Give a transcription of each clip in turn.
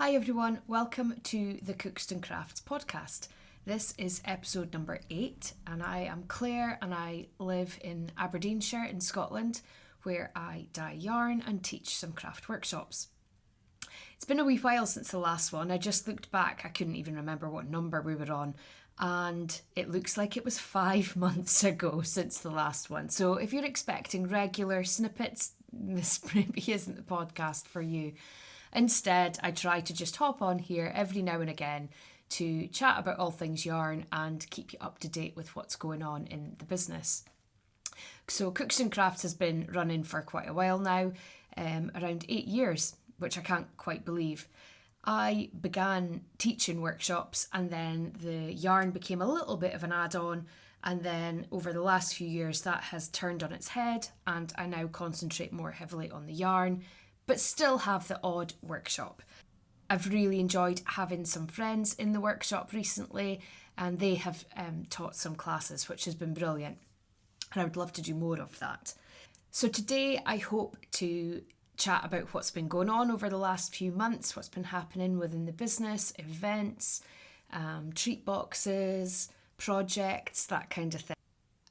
Hi everyone, welcome to the Cookston Crafts Podcast. This is episode number 8 and I am Claire and I live in Aberdeenshire in Scotland where I dye yarn and teach some craft workshops. It's been a wee while since the last one. I just looked back, I couldn't even remember what number we were on, and it looks like it was 5 months ago since the last one. So if you're expecting regular snippets, this maybe isn't the podcast for you. Instead, I try to just hop on here every now and again to chat about all things yarn and keep you up to date with what's going on in the business. So Cookston Crafts has been running for quite a while now, around 8 years, which I can't quite believe. I began teaching workshops and then the yarn became a little bit of an add-on, and then over the last few years that has turned on its head and I now concentrate more heavily on the yarn, but still have the odd workshop. I've really enjoyed having some friends in the workshop recently and they have taught some classes, which has been brilliant, and I would love to do more of that. So today I hope to chat about what's been going on over the last few months, what's been happening within the business, events, treat boxes, projects, that kind of thing,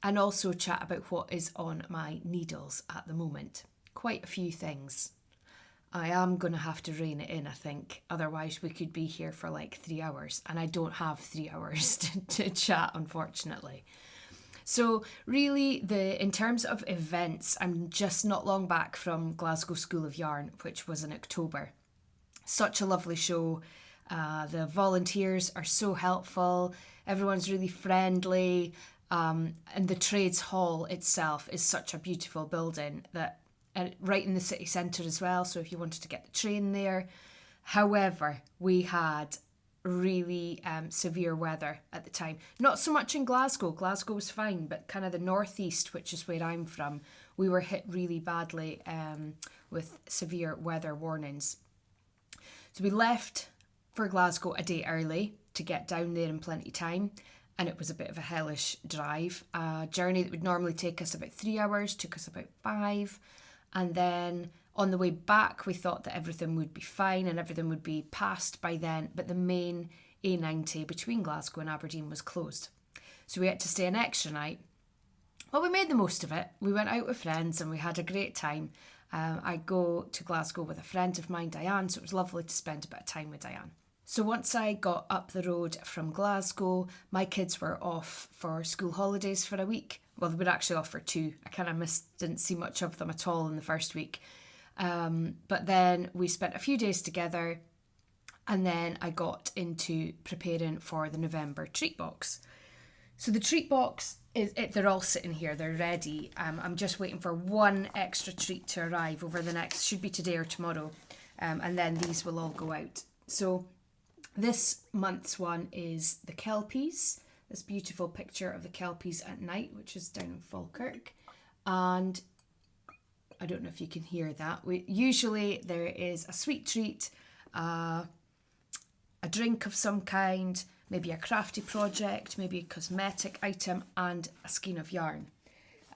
and also chat about what is on my needles at the moment. Quite a few things. I am going to have to rein it in, I think. Otherwise, we could be here for like 3 hours. And I don't have 3 hours to chat, unfortunately. So really, in terms of events, I'm just not long back from Glasgow School of Yarn, which was in October. Such a lovely show. The volunteers are so helpful. Everyone's really friendly. And the Trades Hall itself is such a beautiful building that right in the city centre as well, so if you wanted to get the train there. However, we had really severe weather at the time. Not so much in Glasgow. Glasgow was fine, but kind of the northeast, which is where I'm from, we were hit really badly with severe weather warnings. So we left for Glasgow a day early to get down there in plenty time, and it was a bit of a hellish drive. A journey that would normally take us about 3 hours took us about 5. And then on the way back, we thought that everything would be fine and everything would be passed by then. But the main A90 between Glasgow and Aberdeen was closed. So we had to stay an extra night. Well, we made the most of it. We went out with friends and we had a great time. I go to Glasgow with a friend of mine, Diane, so it was lovely to spend a bit of time with Diane. So once I got up the road from Glasgow, my kids were off for school holidays for a week. Well, they were actually off for 2. I kind of didn't see much of them at all in the first week. But then we spent a few days together and then I got into preparing for the November treat box. So the treat box, they're all sitting here, they're ready. I'm just waiting for one extra treat to arrive over the next, should be today or tomorrow. And then these will all go out. So this month's one is the Kelpies. This beautiful picture of the Kelpies at night, which is down in Falkirk. And I don't know if you can hear that. Usually there is a sweet treat, a drink of some kind, maybe a crafty project, maybe a cosmetic item, and a skein of yarn.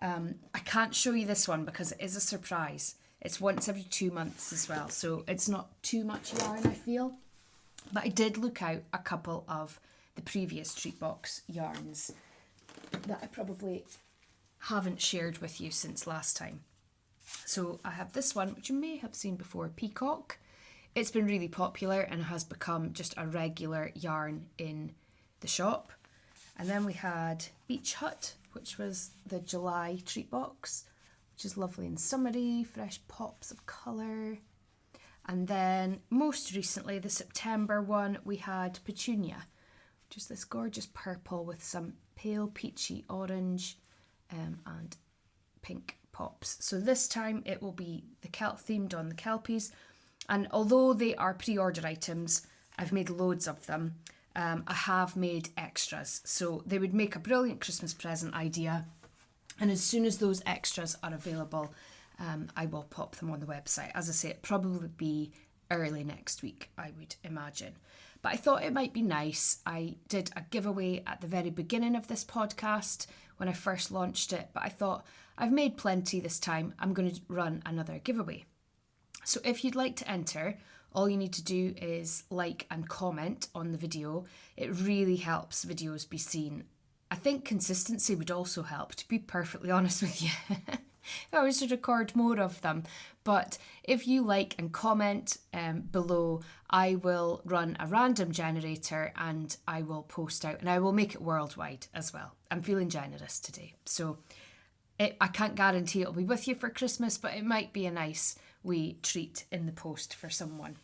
I can't show you this one because it is a surprise. It's once every 2 months as well, so it's not too much yarn, I feel. But I did look out a couple of the previous treat box yarns that I probably haven't shared with you since last time. So I have this one, which you may have seen before, Peacock. It's been really popular and has become just a regular yarn in the shop. And then we had Beach Hut, which was the July treat box, which is lovely and summery, fresh pops of colour. And then most recently, the September one, we had Petunia, just this gorgeous purple with some pale peachy orange and pink pops. So this time it will be the themed on the Kelpies. And although they are pre-order items, I've made loads of them. I have made extras. So they would make a brilliant Christmas present idea. And as soon as those extras are available, I will pop them on the website. As I say, it probably be early next week, I would imagine. But I thought it might be nice. I did a giveaway at the very beginning of this podcast when I first launched it, but I thought I've made plenty this time. I'm going to run another giveaway. So if you'd like to enter, All you need to do is like and comment on the video. It really helps videos be seen. I think consistency would also help, to be perfectly honest with you. If I was to record more of them. But if you like and comment below, I will run a random generator and I will post out, and I will make it worldwide as well. I'm feeling generous today. So I can't guarantee it'll be with you for Christmas, but it might be a nice wee treat in the post for someone.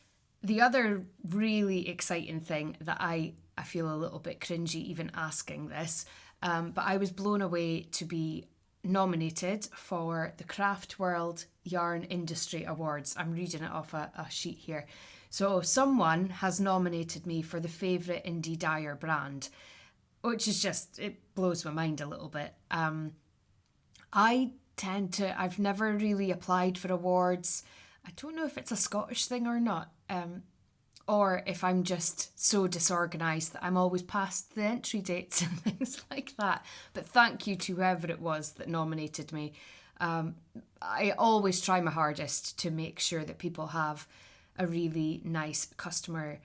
The other really exciting thing that I feel a little bit cringy even asking this, but I was blown away to be nominated for the Craft World Yarn Industry Awards. I'm reading it off a sheet here. So someone has nominated me for the favourite indie dyer brand, which is just, it blows my mind a little bit. I've never really applied for awards. I don't know if it's a Scottish thing or not, or if I'm just so disorganised that I'm always past the entry dates and things like that. But thank you to whoever it was that nominated me. I always try my hardest to make sure that people have a really nice customer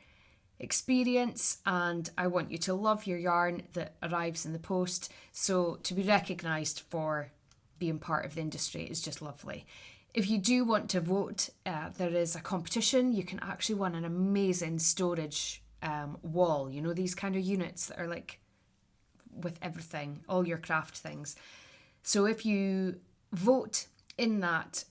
experience, and I want you to love your yarn that arrives in the post. So to be recognised for being part of the industry is just lovely. If you do want to vote, there is a competition. You can actually win an amazing storage wall. You know, these kind of units that are like with everything, all your craft things. So if you vote in that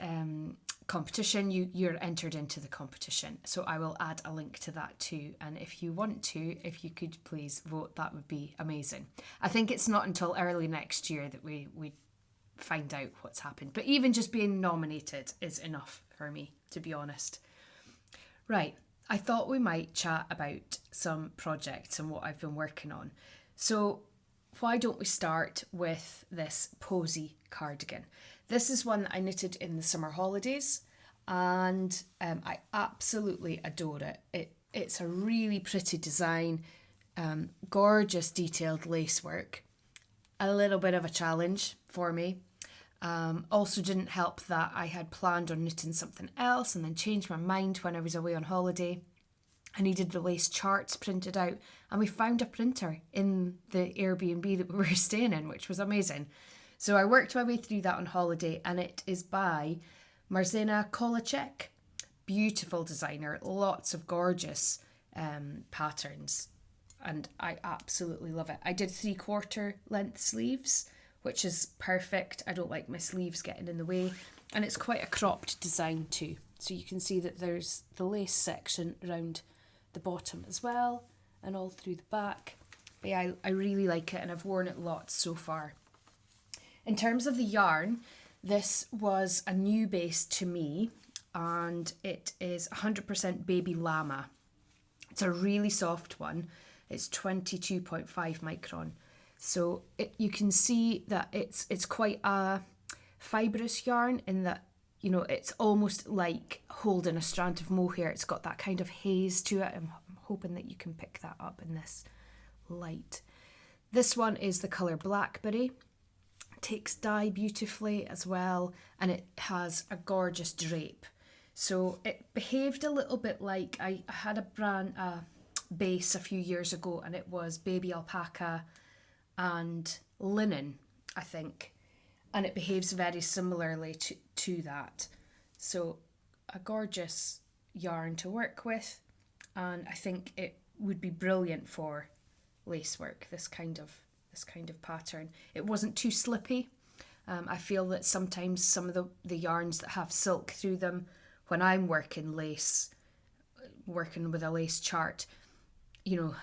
competition, you're entered into the competition. So I will add a link to that too. And if you want to, if you could please vote, that would be amazing. I think it's not until early next year that we find out what's happened. But even just being nominated is enough for me, to be honest. Right, I thought we might chat about some projects and what I've been working on. So why don't we start with this Posy cardigan? This is one that I knitted in the summer holidays, and I absolutely adore it. It's a really pretty design, gorgeous detailed lace work. A little bit of a challenge for me. Also didn't help that I had planned on knitting something else and then changed my mind when I was away on holiday. I needed the lace charts printed out, and we found a printer in the Airbnb that we were staying in, which was amazing. So I worked my way through that on holiday, and it is by Marzena Kolacek. Beautiful designer, lots of gorgeous patterns, and I absolutely love it. I did 3/4 length sleeves, which is perfect. I don't like my sleeves getting in the way, and it's quite a cropped design too. So you can see that there's the lace section around the bottom as well, and all through the back. But yeah, I really like it, and I've worn it lots so far. In terms of the yarn, this was a new base to me, and it is 100% baby llama. It's a really soft one. It's 22.5 micron. So you can see that it's quite a fibrous yarn in that, you know, it's almost like holding a strand of mohair. It's got that kind of haze to it. I'm hoping that you can pick that up in this light. This one is the colour Blackberry. It takes dye beautifully as well, and it has a gorgeous drape. So it behaved a little bit like I had a base a few years ago, and it was baby alpaca and linen, I think, and it behaves very similarly to that. So a gorgeous yarn to work with, and I think it would be brilliant for lace work, this kind of pattern. It wasn't too slippy. I feel that sometimes some of the yarns that have silk through them, when I'm working with a lace chart, you know,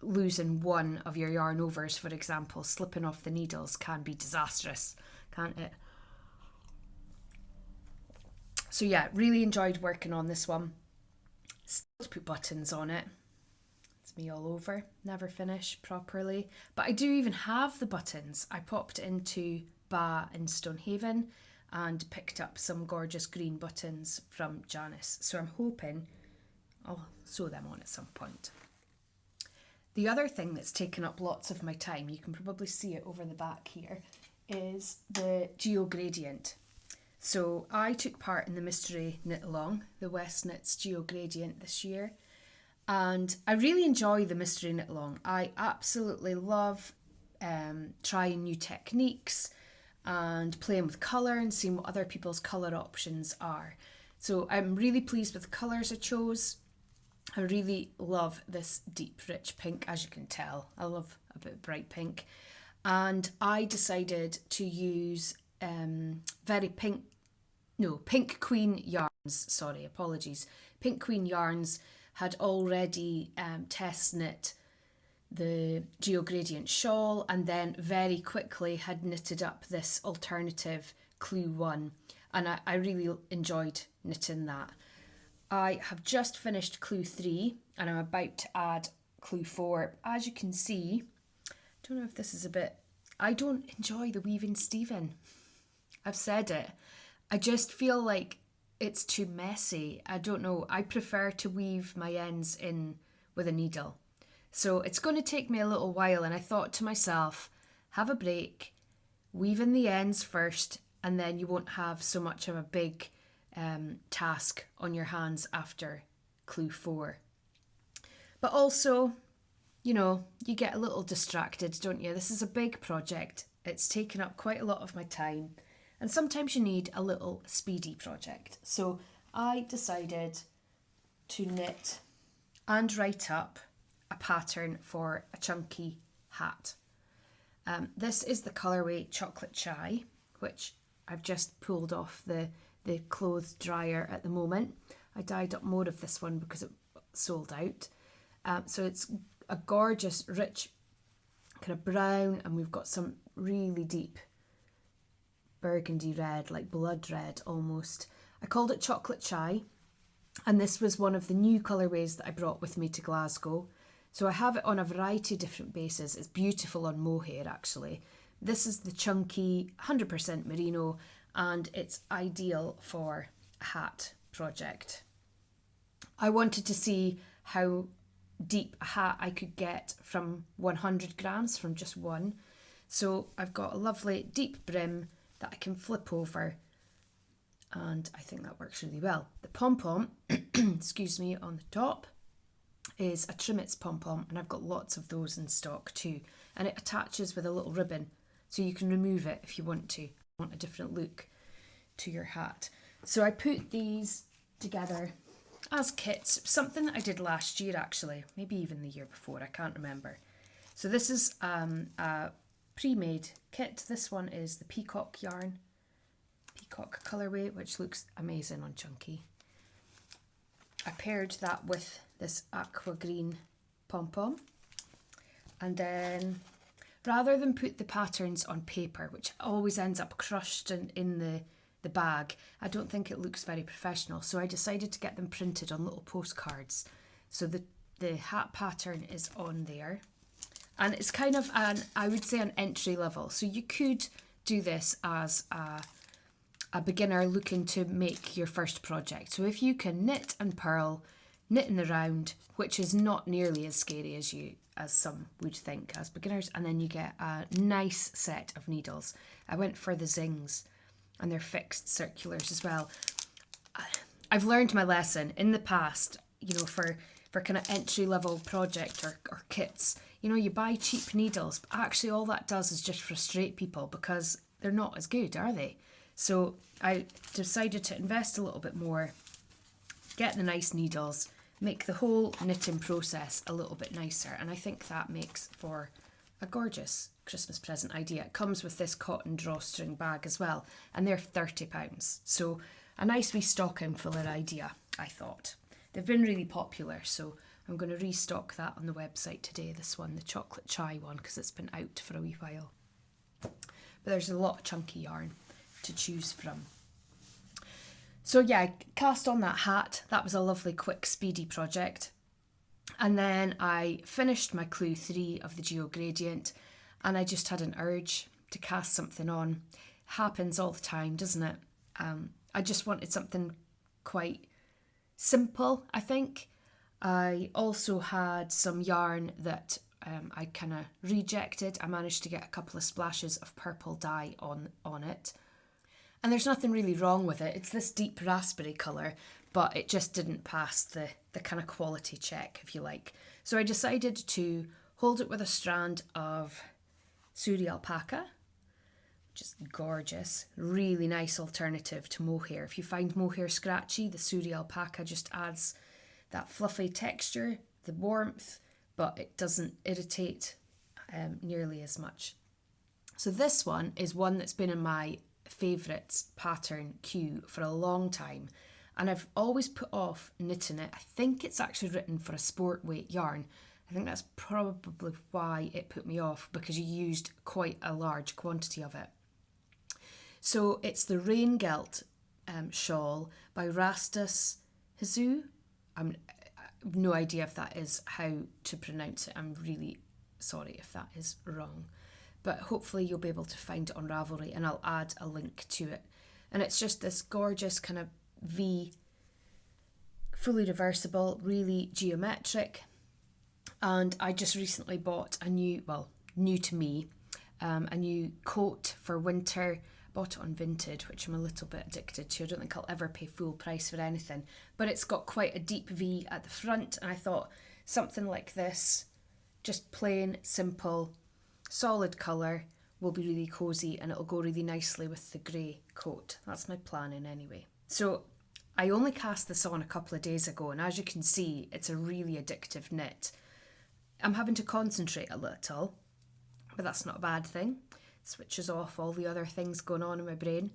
losing one of your yarn overs, for example, slipping off the needles can be disastrous, can't it? So yeah, really enjoyed working on this one. Still put buttons on it. It's me all over. Never finish properly. But I do even have the buttons. I popped into Ba in Stonehaven and picked up some gorgeous green buttons from Janice. So I'm hoping I'll sew them on at some point. The other thing that's taken up lots of my time, you can probably see it over the back here, is the Geo Gradient. So I took part in the mystery knit along, the West Knits Geo Gradient this year, and I really enjoy the mystery knit along. I absolutely love trying new techniques and playing with colour and seeing what other people's colour options are. So I'm really pleased with the colours I chose. I really love this deep, rich pink, as you can tell. I love a bit of bright pink. And I decided to use Pink Queen yarns. Sorry, apologies. Pink Queen yarns had already test knit the Geo Gradient Shawl and then very quickly had knitted up this alternative Clue 1. And I really enjoyed knitting that. I have just finished Clue 3 and I'm about to add Clue 4. As you can see, I don't know if this is a bit... I don't enjoy the weaving Steven. I've said it. I just feel like it's too messy. I don't know. I prefer to weave my ends in with a needle. So it's going to take me a little while, and I thought to myself, have a break, weave in the ends first, and then you won't have so much of a big task on your hands after Clue 4. But also, you know, you get a little distracted, don't you? This is a big project. It's taken up quite a lot of my time. And sometimes you need a little speedy project. So I decided to knit and write up a pattern for a chunky hat. This is the colourway Chocolate Chai, which I've just pulled off the clothes dryer at the moment. I dyed up more of this one because it sold out. So it's a gorgeous, rich kind of brown, and we've got some really deep burgundy red, like blood red almost. I called it Chocolate Chai, and this was one of the new colourways that I brought with me to Glasgow. So I have it on a variety of different bases. It's beautiful on mohair actually. This is the chunky 100% merino, and it's ideal for a hat project. I wanted to see how deep a hat I could get from 100 grams, from just one. So I've got a lovely deep brim that I can flip over, and I think that works really well. The pom-pom, excuse me, on the top is a Trimmets pom-pom, and I've got lots of those in stock too, and it attaches with a little ribbon, so you can remove it if you want to, want a different look to your hat. So I put these together as kits, something that I did last year actually, maybe even the year before, I can't remember. So this is a pre-made kit. This one is the peacock yarn, peacock colourway, which looks amazing on chunky. I paired that with this aqua green pom-pom, and then rather than put the patterns on paper, which always ends up crushed in the bag, I don't think it looks very professional, so I decided to get them printed on little postcards. So the hat pattern is on there, and it's kind of I would say an entry level, so you could do this as a beginner looking to make your first project. So if you can knit and purl, knit in the round, which is not nearly as scary as some would think as beginners, and then you get a nice set of needles. I went for the Zings, and they're fixed circulars as well. I've learned my lesson in the past, you know, for kind of entry level project or kits, you know, you buy cheap needles, but actually all that does is just frustrate people because they're not as good, are they? So I decided to invest a little bit more, get the nice needles, make the whole knitting process a little bit nicer, and I think that makes for a gorgeous Christmas present idea. It comes with this cotton drawstring bag as well, and they're £30. So a nice wee stocking filler idea, I thought. They've been really popular, so I'm going to restock that on the website today, this one, the Chocolate Chai one, because it's been out for a wee while. But there's a lot of chunky yarn to choose from. So yeah, I cast on that hat. That was a lovely, quick, speedy project. And then I finished my Clue 3 of the Geo Gradient, and I just had an urge to cast something on. Happens all the time, doesn't it? I just wanted something quite simple, I think. I also had some yarn that I kind of rejected. I managed to get a couple of splashes of purple dye on it. And there's nothing really wrong with it. It's this deep raspberry colour, but it just didn't pass the kind of quality check, if you like. So I decided to hold it with a strand of Suri alpaca, which is gorgeous. Really nice alternative to mohair. If you find mohair scratchy, the Suri alpaca just adds that fluffy texture, the warmth, but it doesn't irritate nearly as much. So this one is one that's been in my favourites pattern queue for a long time, and I've always put off knitting it. I think it's actually written for a sport weight yarn. I think that's probably why it put me off, because you used quite a large quantity of it. So it's the Rain Gelt shawl by Rastus Hizu. I have no idea if that is how to pronounce it. I'm really sorry if that is wrong. But hopefully you'll be able to find it on Ravelry, and I'll add a link to it. And it's just this gorgeous kind of V, fully reversible, really geometric. And I just recently bought a new to me, a new coat for winter. Bought it on Vinted, which I'm a little bit addicted to. I don't think I'll ever pay full price for anything. But it's got quite a deep V at the front, and I thought something like this, just plain, simple, solid colour, will be really cosy, and it'll go really nicely with the grey coat. That's my planning anyway. So I only cast this on a couple of days ago, and as you can see, it's a really addictive knit. I'm having to concentrate a little, but that's not a bad thing. It switches off all the other things going on in my brain.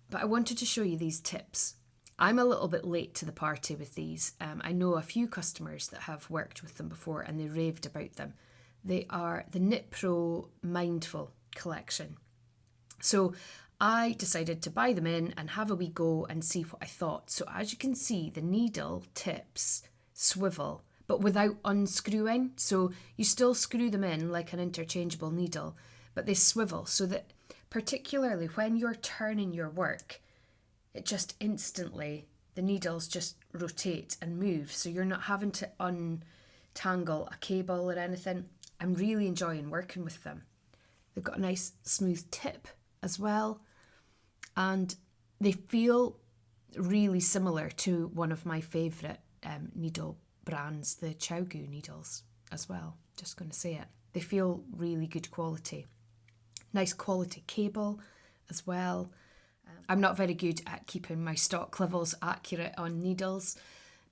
But I wanted to show you these tips. I'm a little bit late to the party with these. I know a few customers that have worked with them before, and they raved about them. They are the Knit Pro Mindful collection. So I decided to buy them in and have a wee go and see what I thought. So as you can see, the needle tips swivel, but without unscrewing. So you still screw them in like an interchangeable needle, but they swivel, so that particularly when you're turning your work, it just instantly, the needles just rotate and move. So you're not having to untangle a cable or anything. I'm really enjoying working with them. They've got a nice smooth tip as well, and they feel really similar to one of my favourite needle brands, the Gu needles as well. Just going to say it. They feel really good quality. Nice quality cable as well. I'm not very good at keeping my stock levels accurate on needles,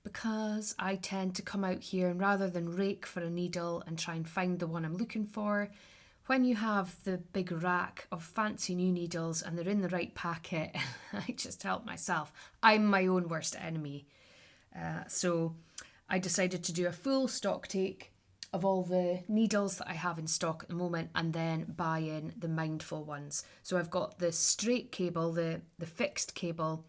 because I tend to come out here and rather than rake for a needle and try and find the one I'm looking for, when you have the big rack of fancy new needles and they're in the right packet, I just help myself. I'm my own worst enemy. So I decided to do a full stock take of all the needles that I have in stock at the moment, and then buy in the Mindful ones. So I've got the straight cable, the fixed cable,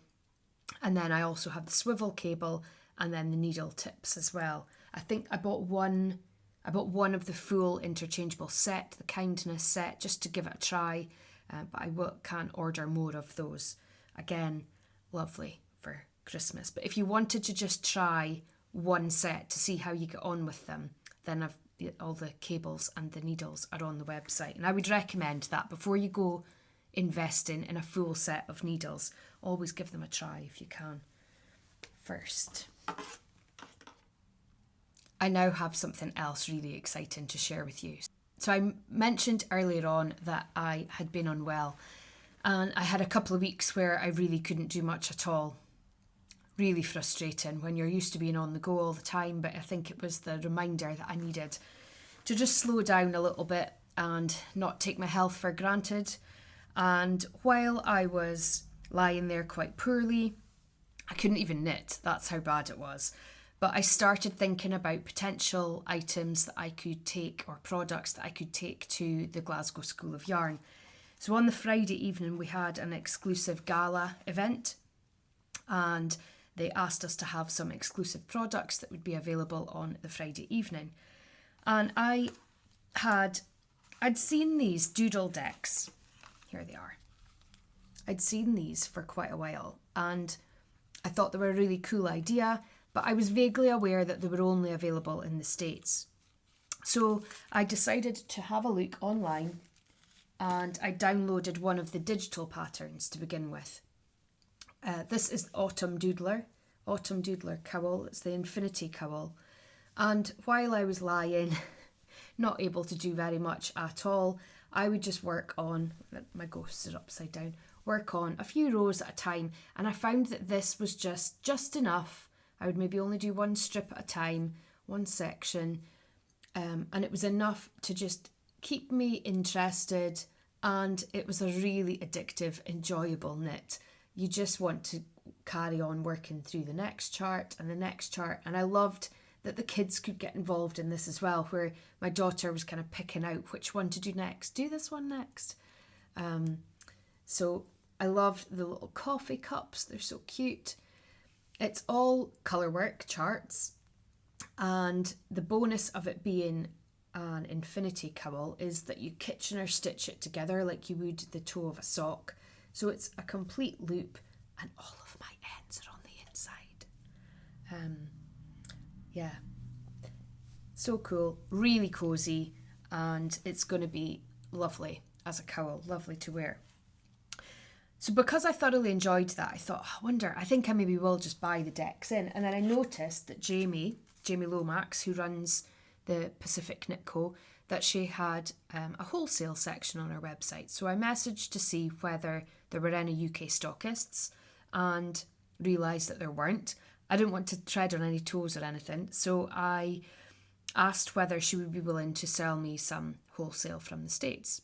and then I also have the swivel cable, and then the needle tips as well. I think I bought one of the full interchangeable set, the Kindness set, just to give it a try, but I can't order more of those. Again, lovely for Christmas. But if you wanted to just try one set to see how you get on with them, then all the cables and the needles are on the website. And I would recommend that before you go investing in a full set of needles, always give them a try if you can first. I now have something else really exciting to share with you. So I mentioned earlier on that I had been unwell, and I had a couple of weeks where I really couldn't do much at all. Really frustrating when you're used to being on the go all the time, but I think it was the reminder that I needed to just slow down a little bit and not take my health for granted. And while I was lying there quite poorly, I couldn't even knit. That's how bad it was. But I started thinking about potential items that I could take, or products that I could take to the Glasgow School of Yarn. So on the Friday evening, we had an exclusive gala event, and they asked us to have some exclusive products that would be available on the Friday evening. And I'd seen these Doodle Decks. Here they are. I'd seen these for quite a while, and I thought they were a really cool idea, but I was vaguely aware that they were only available in the States. So I decided to have a look online and I downloaded one of the digital patterns to begin with. This is Autumn Doodler cowl. It's the Infinity cowl. And while I was lying, not able to do very much at all, I would just work on, my ghosts are upside down, work on a few rows at a time. And I found that this was just enough. I would maybe only do one strip at a time, one section. And it was enough to just keep me interested. And it was a really addictive, enjoyable knit. You just want to carry on working through the next chart and the next chart. And I loved that the kids could get involved in this as well, where my daughter was kind of picking out which one to do next. Do this one next. So I loved the little coffee cups. They're so cute. It's all colour work charts. And the bonus of it being an infinity cowl is that you Kitchener stitch it together like you would the toe of a sock. So it's a complete loop and all of my ends are on the inside. Yeah, so cool, really cosy, and it's going to be lovely as a cowl, lovely to wear. So because I thoroughly enjoyed that, I thought, I think I maybe will just buy the decks in. And then I noticed that Jamie Lomax, who runs the Pacific Nitco, that she had a wholesale section on her website. So I messaged to see whether there were any UK stockists and realised that there weren't. I didn't want to tread on any toes or anything, so I asked whether she would be willing to sell me some wholesale from the States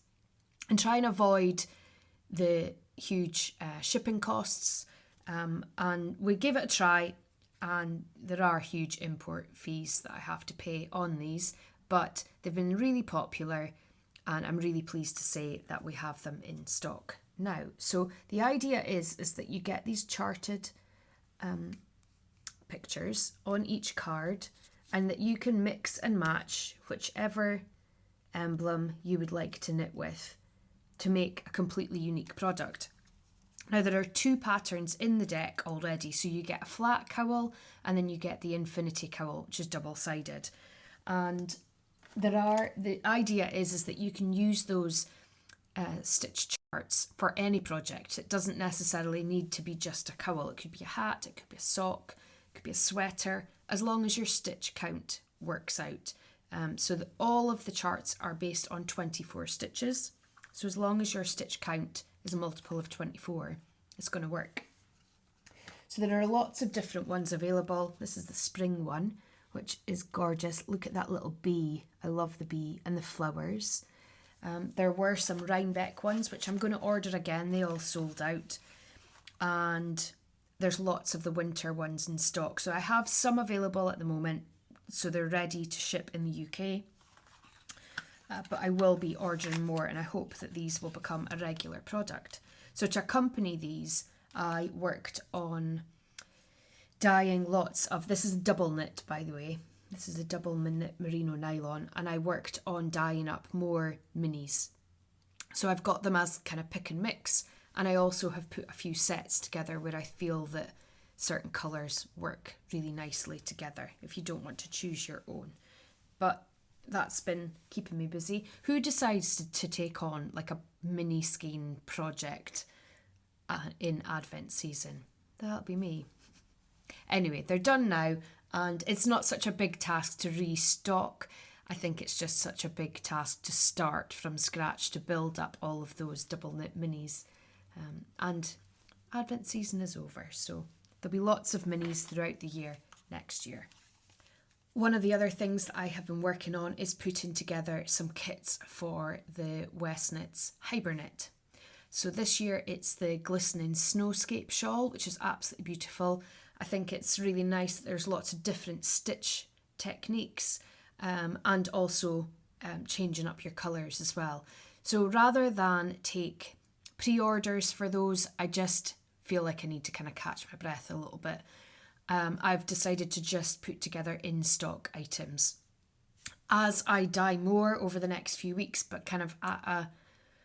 and try and avoid the huge shipping costs. And we gave it a try, and there are huge import fees that I have to pay on these, but they've been really popular, and I'm really pleased to say that we have them in stock now. So the idea is that you get these charted pictures on each card, and that you can mix and match whichever emblem you would like to knit with to make a completely unique product. Now there are 2 patterns in the deck already, so you get a flat cowl and then you get the infinity cowl, which is double-sided. And the idea is that you can use those stitch charts for any project. It doesn't necessarily need to be just a cowl. It could be a hat, it could be a sock, it could be a sweater, as long as your stitch count works out. So that all of the charts are based on 24 stitches. So as long as your stitch count is a multiple of 24, it's going to work. So there are lots of different ones available. This is the spring one, which is gorgeous. Look at that little bee. I love the bee and the flowers. There were some Rhinebeck ones, which I'm going to order again. They all sold out. And there's lots of the winter ones in stock. So I have some available at the moment, so they're ready to ship in the UK. But I will be ordering more, and I hope that these will become a regular product. So to accompany these, I worked on dyeing lots of, this is double knit, by the way. This is a double knit merino nylon, and I worked on dyeing up more minis. So I've got them as kind of pick and mix, and I also have put a few sets together where I feel that certain colours work really nicely together if you don't want to choose your own. But that's been keeping me busy. Who decides to take on like a mini skein project in Advent season? That'll be me. Anyway, they're done now, and it's not such a big task to restock. I think it's just such a big task to start from scratch to build up all of those double knit minis. And Advent season is over, so there'll be lots of minis throughout the year next year. One of the other things that I have been working on is putting together some kits for the Westnit's Hibernate. So this year it's the glistening snowscape shawl, which is absolutely beautiful. I think it's really nice that there's lots of different stitch techniques and also changing up your colours as well. So rather than take pre-orders for those, I just feel like I need to kind of catch my breath a little bit. I've decided to just put together in-stock items. As I dye more over the next few weeks, but kind of at a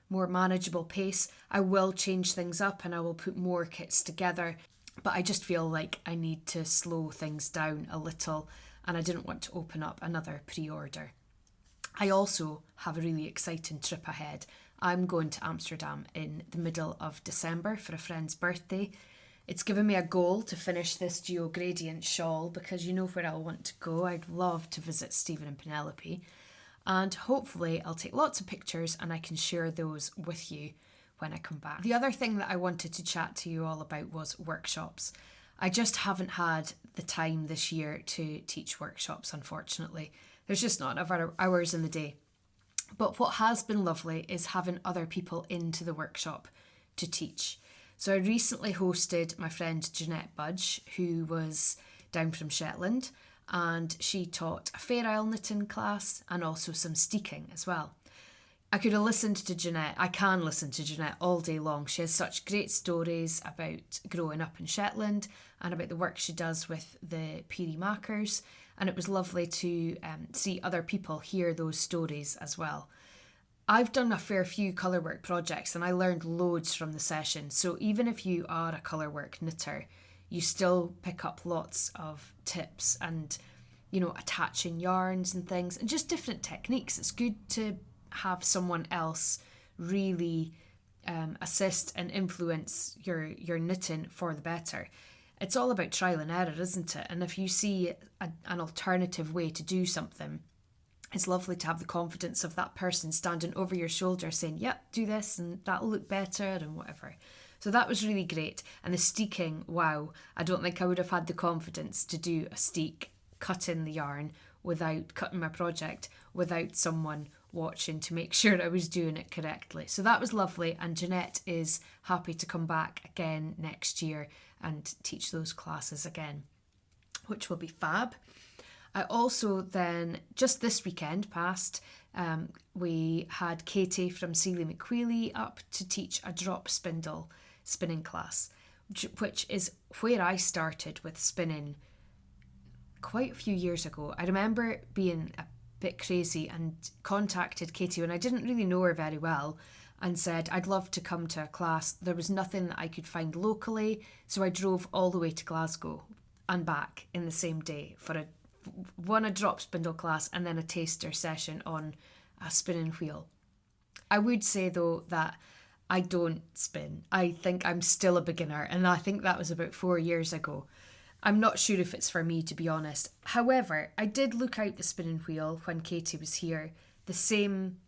more manageable pace, I will change things up and I will put more kits together. But I just feel like I need to slow things down a little, and I didn't want to open up another pre-order. I also have a really exciting trip ahead. I'm going to Amsterdam in the middle of December for a friend's birthday. It's given me a goal to finish this Geo Gradient Shawl because you know where I'll want to go. I'd love to visit Stephen and Penelope. And hopefully I'll take lots of pictures and I can share those with you when I come back. The other thing that I wanted to chat to you all about was workshops. I just haven't had the time this year to teach workshops, unfortunately. There's just not enough hours in the day. But what has been lovely is having other people into the workshop to teach. So I recently hosted my friend Janette Budge, who was down from Shetland, and she taught a Fair Isle knitting class and also some steeking as well. I could have listened to Janette. I can listen to Janette all day long. She has such great stories about growing up in Shetland and about the work she does with the Peary Makers. And it was lovely to see other people hear those stories as well. I've done a fair few colourwork projects and I learned loads from the session. So even if you are a colourwork knitter, you still pick up lots of tips and, you know, attaching yarns and things and just different techniques. It's good to have someone else really assist and influence your knitting for the better. It's all about trial and error, isn't it? And if you see an alternative way to do something, it's lovely to have the confidence of that person standing over your shoulder saying, yep, do this and that'll look better and whatever. So that was really great. And the steeking, wow, I don't think I would have had the confidence to do a steek, cutting the yarn without cutting my project, without someone watching to make sure I was doing it correctly. So that was lovely. And Janette is happy to come back again next year and teach those classes again, which will be fab. I also then, just this weekend past, we had Katie from Sealy McQueely up to teach a drop spindle spinning class, which is where I started with spinning quite a few years ago. I remember being a bit crazy and contacted Katie when I didn't really know her very well and said I'd love to come to a class. There was nothing that I could find locally, so I drove all the way to Glasgow and back in the same day for a drop spindle class and then a taster session on a spinning wheel. I would say though that I don't spin. I think I'm still a beginner, and I think that was about 4 years ago. I'm not sure if it's for me, to be honest. However, I did look out the spinning wheel when Katie was here. The same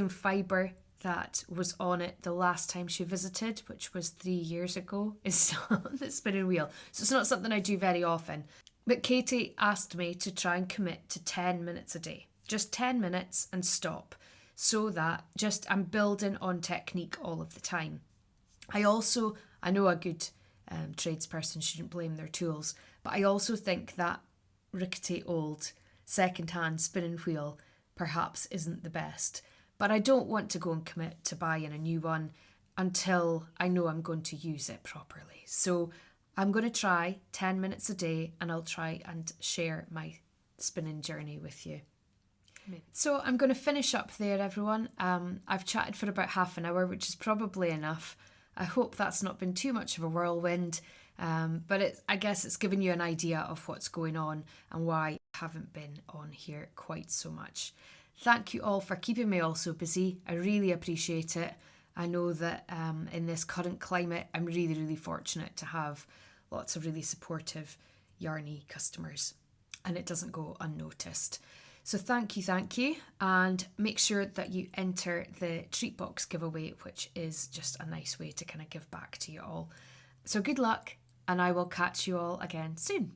fibre that was on it the last time she visited, which was 3 years ago, is on the spinning wheel. So it's not something I do very often. But Katie asked me to try and commit to 10 minutes a day. Just 10 minutes and stop. So that just I'm building on technique all of the time. I know a good tradesperson shouldn't blame their tools, but I also think that rickety old second-hand spinning wheel perhaps isn't the best. But I don't want to go and commit to buying a new one until I know I'm going to use it properly. So I'm going to try 10 minutes a day and I'll try and share my spinning journey with you. So I'm going to finish up there, everyone. I've chatted for about half an hour, which is probably enough. I hope that's not been too much of a whirlwind, but I guess it's given you an idea of what's going on and why I haven't been on here quite so much. Thank you all for keeping me all so busy. I really appreciate it. I know that in this current climate, I'm really, really fortunate to have lots of really supportive yarny customers, and it doesn't go unnoticed. So thank you, and make sure that you enter the treat box giveaway, which is just a nice way to kind of give back to you all. So good luck, and I will catch you all again soon.